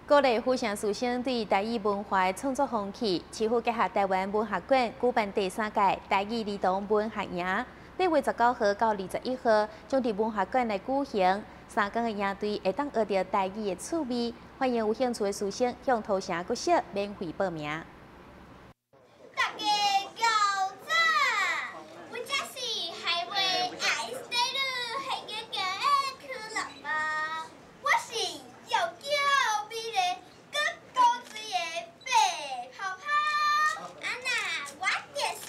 鼓励互相师生对台语文化的创作风气，市府结合台湾文学馆举办第3届台语儿童文学营，8月19号到21号，将伫文学馆来举行。3天的营队会当学到台语的趣味，欢迎有兴趣的师生向土城国小免费报名。大家早早，我这是海外爱死了，海哥哥的可乐吗？我是又叫美丽、高高水的白泡泡。啊那我就是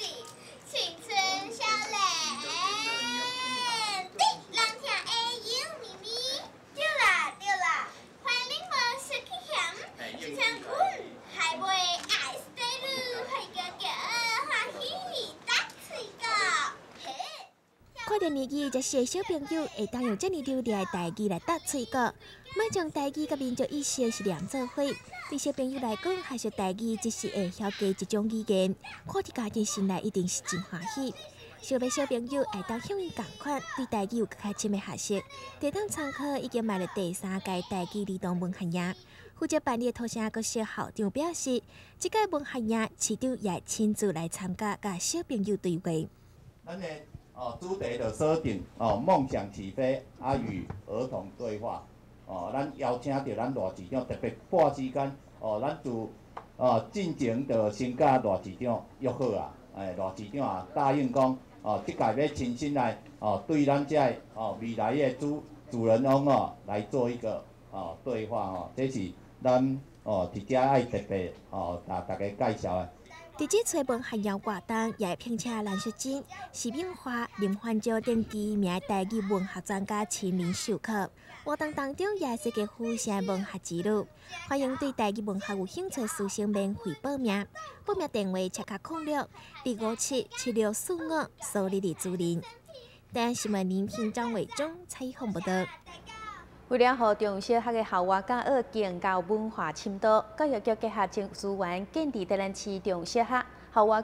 青春少年，你人听会有咪咪？对啦，欢迎我小去咸，是像阮海外爱死了，海哥哥欢喜打嘴角。嘿。看到年纪这些小朋友会当用这么流利的台语来搭嘴角，莫将台语甲民族意识是两做伙。对小朋友来讲，学习台语只是会晓加一种语言，看伫家己心内一定是真欢喜。想要小朋友会当向伊同款，对台语有更加深的学习，地当参考已经买了第3届台语儿童文学营。负责办理的土城国小校长表示，这届文学营市长也亲自来参加，甲小朋友对话。咱的主题就锁定梦想起飞与儿童对话咱邀请到咱罗市长，特别半时间咱就进前就先甲罗市长约好啊，罗市长也答应讲即届要亲身来对咱这未来的主人翁来做一个对话这是咱直接爱特别大家介绍的。伫这次文学营活动，也聘请蓝雪晶、徐敏华、林焕椒等知名台语文学专家亲临授课。活动当中也设计富城文学之路，欢迎对台语文学有兴趣的师生免费报名。报名电话：76-257-7645，苏丽主任。但新闻聆听张伟忠采访报道。为了让中小学的校外教学更加文化深度，教育局结合资源建立台南市中小学校外